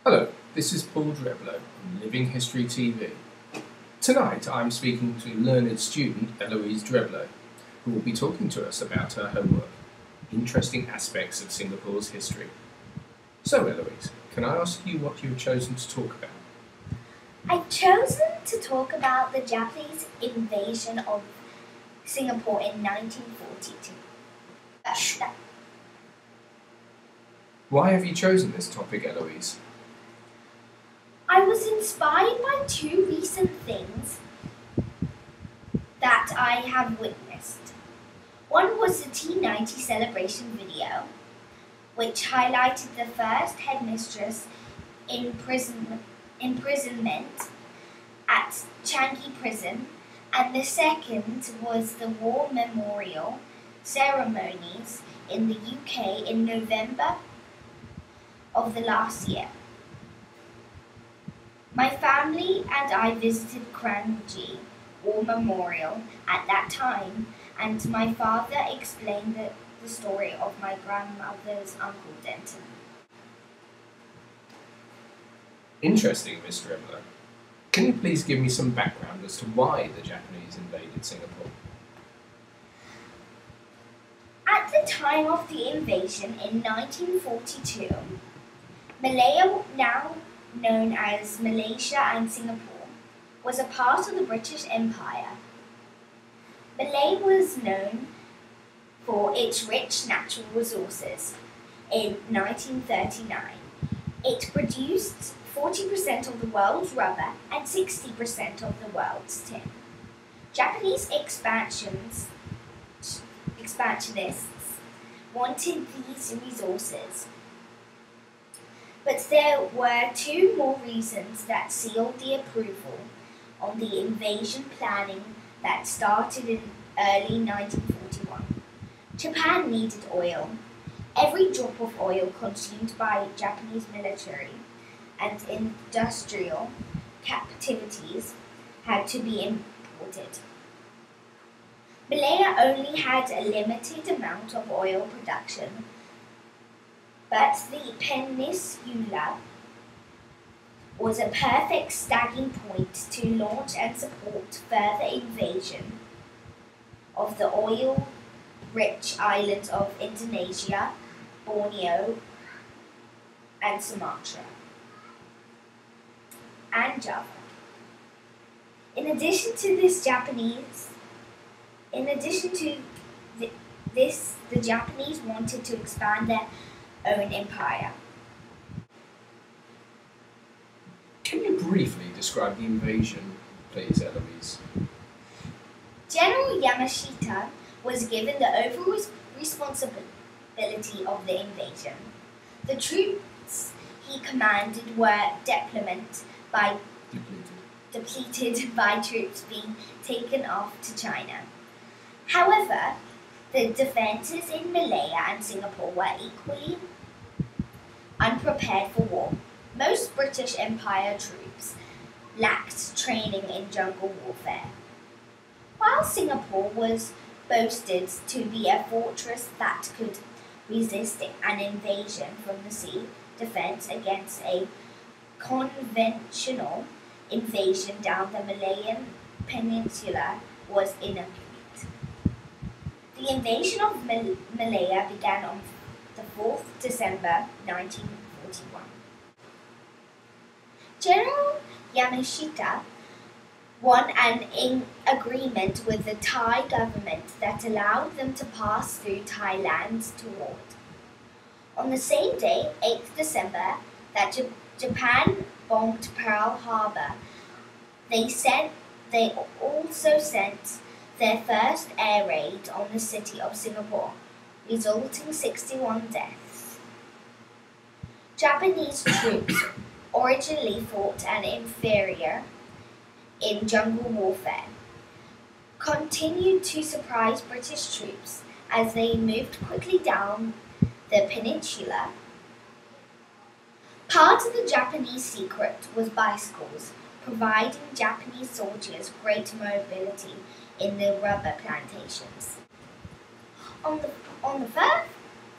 Hello, this is Paul Dreblow on Living History TV. Tonight I'm speaking to learned student Eloise Dreblow, who will be talking to us about her homework, Interesting Aspects of Singapore's History. So Eloise, can I ask you what you've chosen to talk about? I've chosen to talk about the Japanese invasion of Singapore in 1942. Why have you chosen this topic, Eloise? I was inspired by two recent things that I have witnessed. One was the T90 celebration video, which highlighted the first headmistress imprisonment at Changi Prison, and the second was the war memorial ceremonies in the UK in November of the last year. My family and I visited Kranji War Memorial at that time, and my father explained the story of my grandmother's Uncle Denton. Interesting, Miss Dreblow. Can you please give me some background as to why the Japanese invaded Singapore? At the time of the invasion in 1942, Malaya, now known as Malaysia and Singapore, was a part of the British Empire. Malaya was known for its rich natural resources. In 1939, it produced 40% of the world's rubber and 60% of the world's tin. Japanese expansionists wanted these resources, but there were two more reasons that sealed the approval on the invasion planning that started in early 1941. Japan needed oil. Every drop of oil consumed by Japanese military and industrial captivities had to be imported. Malaya only had a limited amount of oil production, but the peninsula was a perfect staging point to launch and support further invasion of the oil-rich islands of Indonesia, Borneo, and Sumatra, and Java. In addition to this, the Japanese wanted to expand their own empire. Can you briefly describe the invasion, please, Eloise? General Yamashita was given the overall responsibility of the invasion. The troops he commanded were depleted by troops being taken off to China. However, the defences in Malaya and Singapore were equally unprepared for war. Most British Empire troops lacked training in jungle warfare. While Singapore was boasted to be a fortress that could resist an invasion from the sea, defence against a conventional invasion down the Malayan Peninsula was incomplete. The invasion of Malaya began on the 4th December 1941. General Yamashita won an agreement with the Thai government that allowed them to pass through Thailand's toward. On the same day, 8th December, that Japan bombed Pearl Harbor, they also sent their first air raid on the city of Singapore, resulting in 61 deaths. Japanese troops originally fought an inferior in jungle warfare, continued to surprise British troops as they moved quickly down the peninsula. Part of the Japanese secret was bicycles, providing Japanese soldiers great mobility in the rubber plantations. On the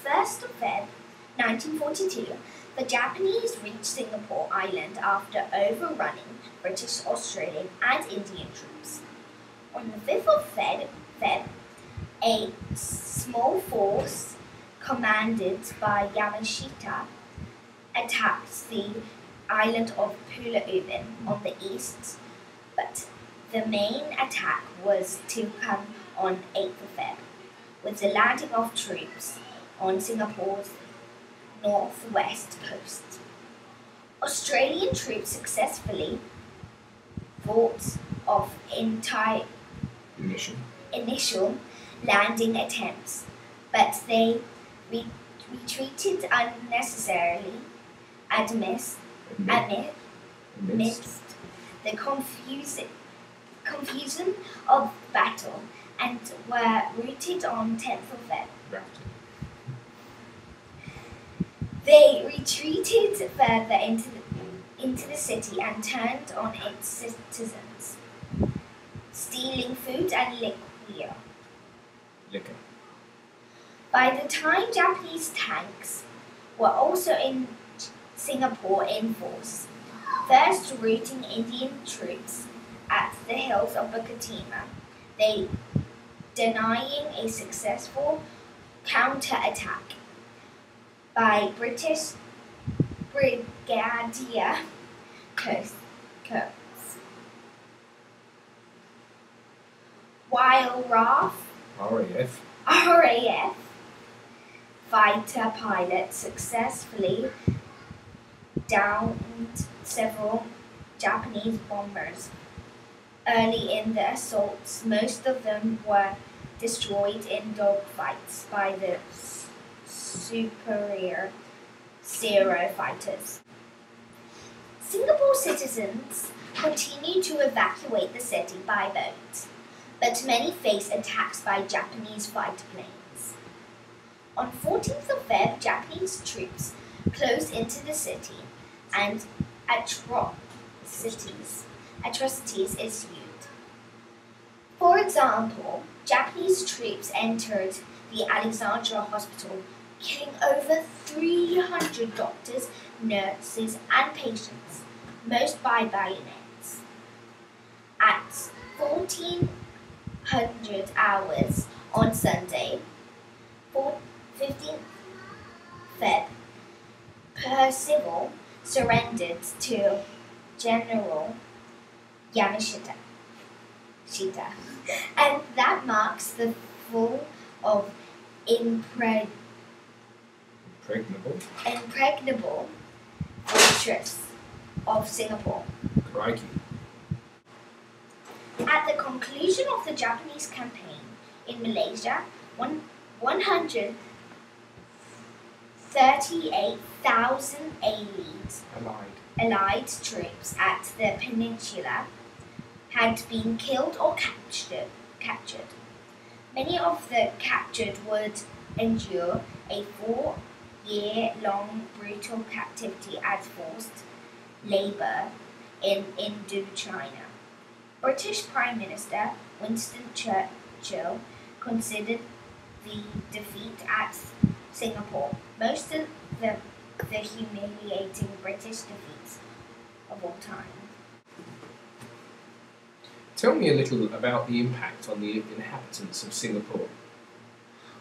1st of February 1942, the Japanese reached Singapore Island after overrunning British, Australian, and Indian troops. On the 5th of Feb, a small force commanded by Yamashita attacked the island of Pulau Ubin on the east, but the main attack was to come on 8th of Feb, with the landing of troops on Singapore's northwest coast. Australian troops successfully fought off initial landing attempts, but they retreated unnecessarily amidst the confusion of battle, and were routed on 10th of Feb. They retreated further into the city and turned on its citizens, stealing food and liquor. By the time Japanese tanks were also in Singapore in force, first routing Indian troops at the hills of Bukit Timah, they denying a successful counter-attack by British Brigadier Kurtz. While RAF fighter pilots successfully downed several Japanese bombers. Early in the assaults, most of them were destroyed in dogfights by the superior Zero fighters. Singapore citizens continued to evacuate the city by boat, but many faced attacks by Japanese fighter planes. On 14th of Feb, Japanese troops closed into the city and atrocities ensued. For example, Japanese troops entered the Alexandra Hospital, killing over 300 doctors, nurses, and patients, most by bayonets. At 1400 hours on Sunday, 15th Feb, Percival surrendered to General Yamashita, and that marks the fall of impregnable fortress of Singapore. Crikey. At the conclusion of the Japanese campaign in Malaysia, 138,000 Allied troops at the peninsula had been killed or captured. Many of the captured would endure a 4-year-long brutal captivity as forced labour in Indochina. British Prime Minister Winston Churchill considered the defeat at Singapore most of the humiliating British defeats of all time. Tell me a little about the impact on the inhabitants of Singapore.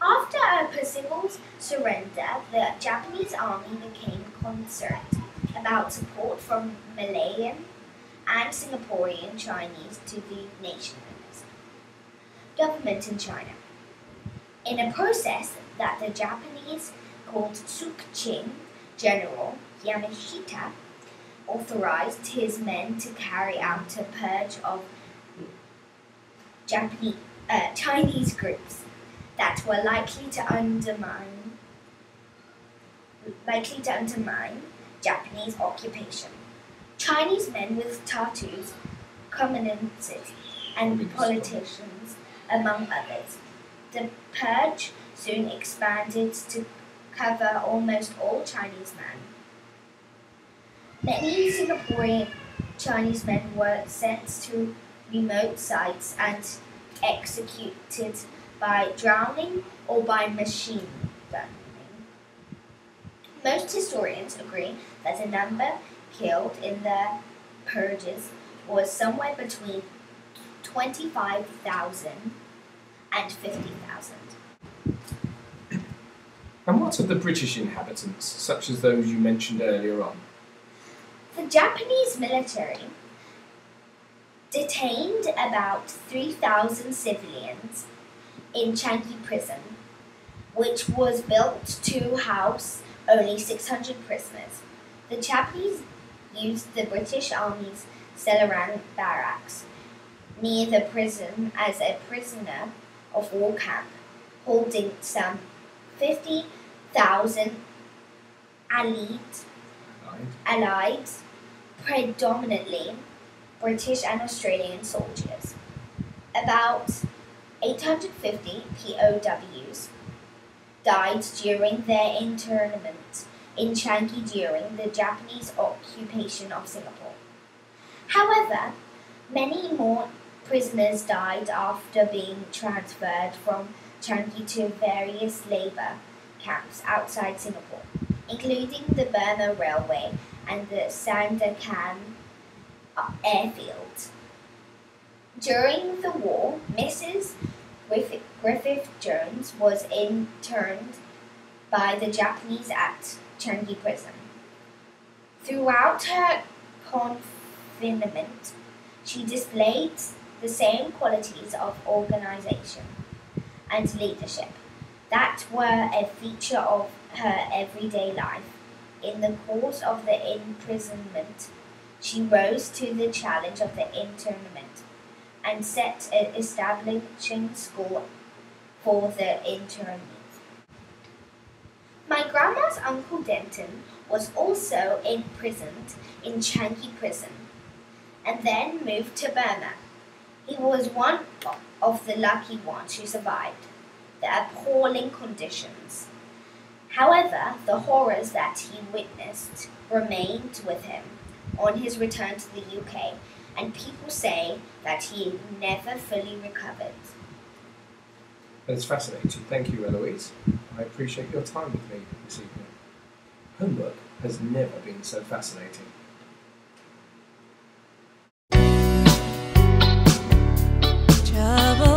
After Percival's surrender, the Japanese army became concerned about support from Malayan and Singaporean Chinese to the nationalist government in China. In a process that the Japanese called Sukching, General Yamashita authorized his men to carry out a purge of Chinese groups that were likely to undermine Japanese occupation. Chinese men with tattoos, communists, and politicians, among others. The purge soon expanded to cover almost all Chinese men. Many Singaporean Chinese men were sent to remote sites and executed by drowning or by machine gunning. Most historians agree that the number killed in the purges was somewhere between 25,000 and 50,000. And what of the British inhabitants, such as those you mentioned earlier on? The Japanese military detained about 3,000 civilians in Changi prison, which was built to house only 600 prisoners. The Japanese used the British Army's Selarang barracks near the prison as a prisoner of war camp, holding some 50,000 allied, predominantly British and Australian soldiers. About 850 POWs died during their internment in Changi during the Japanese occupation of Singapore. However, many more prisoners died after being transferred from Changi to various labour camps outside Singapore, including the Burma Railway and the Sandakan airfield. During the war, Mrs. Griffith-Jones was interned by the Japanese at Changi prison. Throughout her confinement, she displayed the same qualities of organisation and leadership that were a feature of her everyday life. In the course of the imprisonment, she rose to the challenge of the internment and set an establishing school for the internees. My grandma's uncle Denton was also imprisoned in Changi prison and then moved to Burma. He was one of the lucky ones who survived the appalling conditions. However, the horrors that he witnessed remained with him on his return to the UK, and people say that he never fully recovered. That's fascinating. Thank you, Eloise. I appreciate your time with me this evening. Homework has never been so fascinating. Trouble